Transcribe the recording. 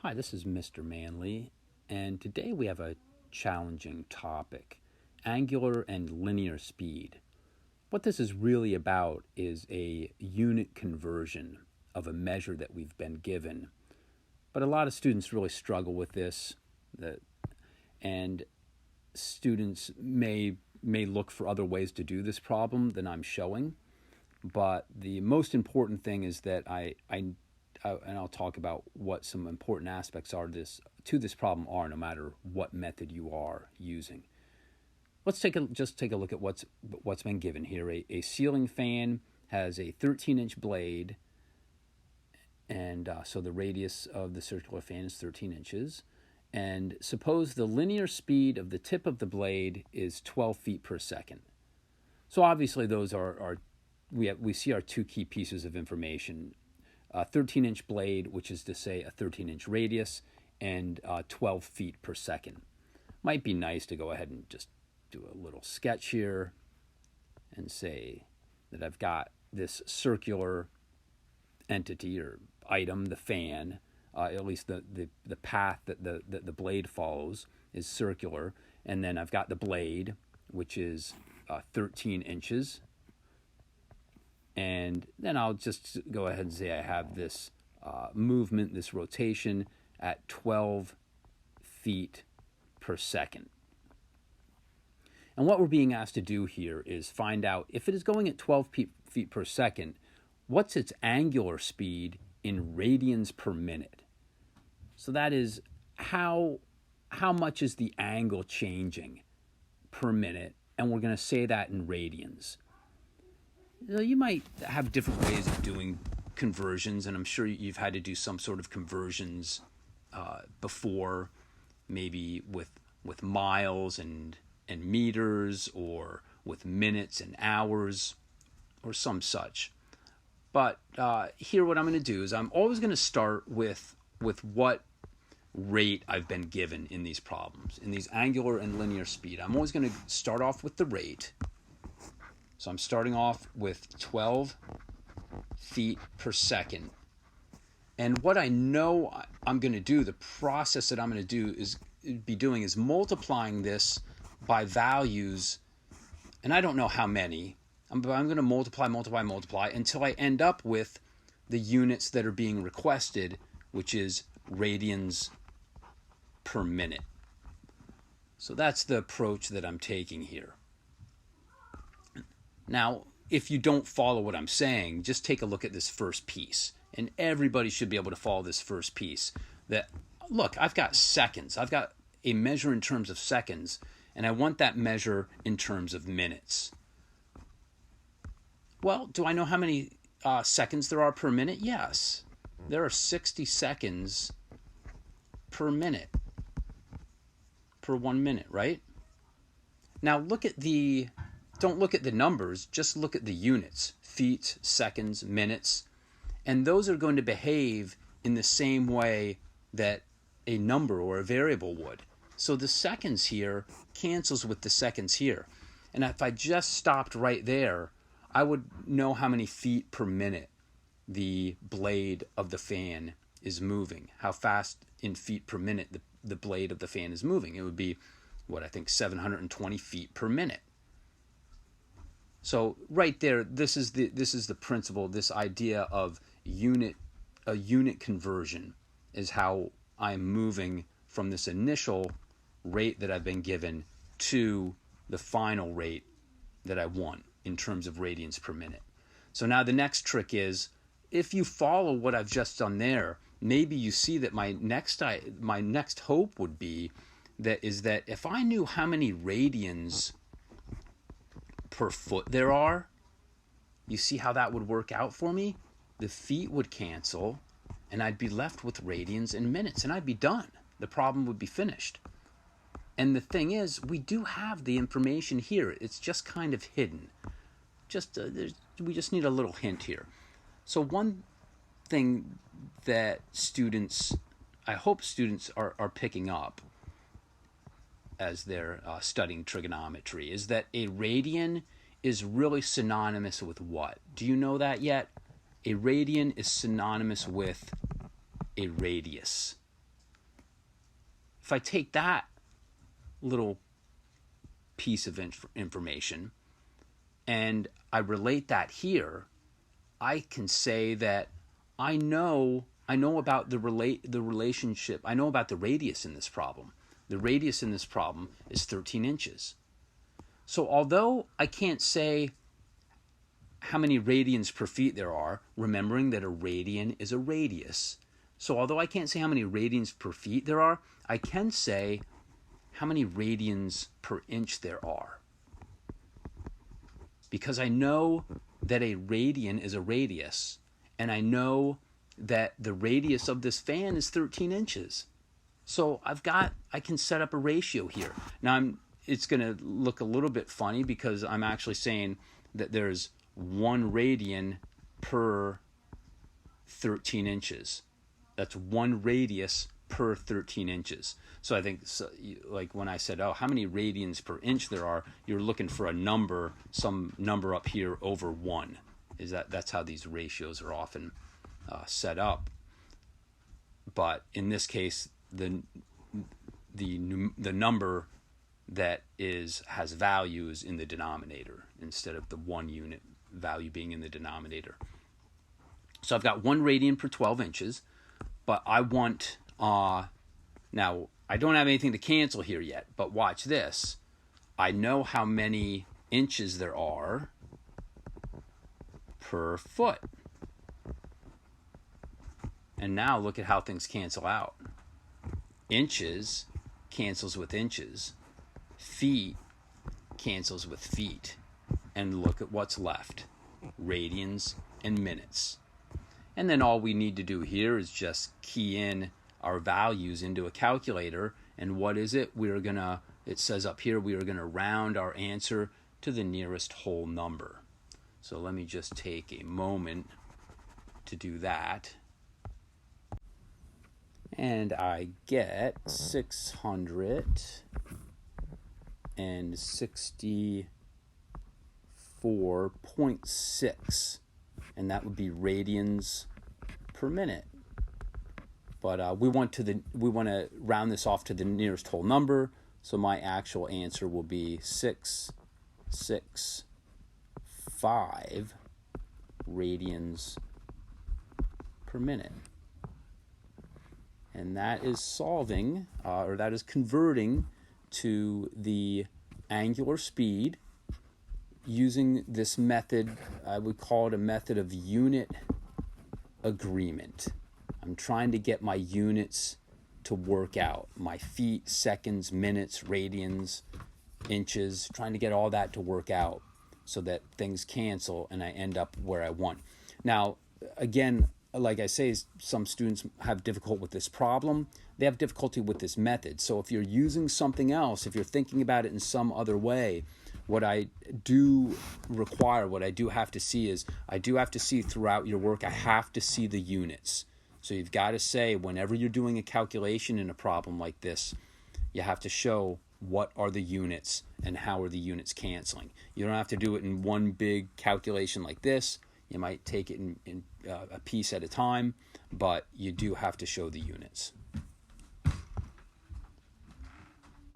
Hi, this is Mr. Manley, and today we have a challenging topic, angular and linear speed. What this is really about is a unit conversion of a measure that we've been given. But a lot of students really struggle with this, and students may look for other ways to do this problem than I'm showing. But the most important thing is that and I'll talk about what some important aspects are to this problem are, no matter what method you are using. Let's just take a look at what's been given here. A ceiling fan has a 13-inch blade, and so the radius of the circular fan is 13 inches. And suppose the linear speed of the tip of the blade is 12 feet per second. So obviously those we see our two key pieces of information. A 13-inch blade, which is to say a 13-inch radius, and 12 feet per second. Might be nice to go ahead and just do a little sketch here and say that I've got this circular entity or item, the fan, at least the path that the blade follows is circular, and then I've got the blade, which is 13 inches. And then I'll just go ahead and say I have this movement, this rotation at 12 feet per second. And what we're being asked to do here is find out if it is going at 12 feet per second, what's its angular speed in radians per minute? So that is how much is the angle changing per minute, and we're going to say that in radians. You might have different ways of doing conversions, and I'm sure you've had to do some sort of conversions before, maybe with miles and meters, or with minutes and hours, or some such. But here what I'm going to do is I'm always going to start with what rate I've been given in these problems, in these angular and linear speed. I'm always going to start off with the rate. So I'm starting off with 12 feet per second. And what I know I'm going to do, the process that I'm going to be doing is multiplying this by values, and I don't know how many, but I'm going to multiply until I end up with the units that are being requested, which is radians per minute. So that's the approach that I'm taking here. Now, if you don't follow what I'm saying, just take a look at this first piece. And everybody should be able to follow this first piece. That, look, I've got seconds. I've got a measure in terms of seconds, and I want that measure in terms of minutes. Well, do I know how many seconds there are per minute? Yes. There are 60 seconds per minute. Per 1 minute, right? Now don't look at the numbers, just look at the units, feet, seconds, minutes, and those are going to behave in the same way that a number or a variable would. So the seconds here cancels with the seconds here. And if I just stopped right there, I would know how many feet per minute the blade of the fan is moving, how fast in feet per minute the blade of the fan is moving. It would be, 720 feet per minute. So right there, this is the principle, this idea of a unit conversion is how I'm moving from this initial rate that I've been given to the final rate that I want in terms of radians per minute. So now the next trick is, if you follow what I've just done there, maybe you see that my next hope would be that if I knew how many radians per foot there are, you see how that would work out for me? The feet would cancel, and I'd be left with radians and minutes, and I'd be done. The problem would be finished. And the thing is, we do have the information here. It's just kind of hidden. We just need a little hint here. So one thing that I hope students are picking up as they're studying trigonometry is that a radian is really synonymous with what? Do you know that yet? A radian is synonymous with a radius. if I take that little piece of information and I relate that here, I can say that I know about the relationship. I know about the radius in this problem. The radius in this problem is 13 inches. So although I can't say how many radians per feet there are, remembering that a radian is a radius. So although I can't say how many radians per feet there are, I can say how many radians per inch there are. Because I know that a radian is a radius, and I know that the radius of this fan is 13 inches. So I can set up a ratio here. Now it's going to look a little bit funny because I'm actually saying that there's 1 radian per 13 inches. That's 1 radius per 13 inches. So I think, like when I said, how many radians per inch there are, you're looking for a number, some number up here over 1. That's how these ratios are often set up. But in this case, the number that has values in the denominator instead of the 1 unit value being in the denominator. So I've got 1 radian per 12 inches, but I want, now I don't have anything to cancel here yet, but watch this. I know how many inches there are per foot. And now look at how things cancel out. Inches cancels with inches. Feet cancels with feet. And look at what's left. Radians and minutes. And then all we need to do here is just key in our values into a calculator. And what is it? It says up here, we are going to round our answer to the nearest whole number. So let me just take a moment to do that. And I get 664.6, and that would be radians per minute. But we want to round this off to the nearest whole number, so my actual answer will be 665 radians per minute. And that is solving, or that is converting to the angular speed using this method. I would call it a method of unit agreement. I'm trying to get my units to work out. My feet, seconds, minutes, radians, inches, trying to get all that to work out so that things cancel and I end up where I want. Now, again, like I say, some students have difficulty with this problem. They have difficulty with this method. So if you're using something else, if you're thinking about it in some other way, what I do have to see is, I do have to see throughout your work, I have to see the units. So you've got to say, whenever you're doing a calculation in a problem like this, you have to show what are the units and how are the units canceling. You don't have to do it in one big calculation like this. You might take it in a piece at a time, but you do have to show the units.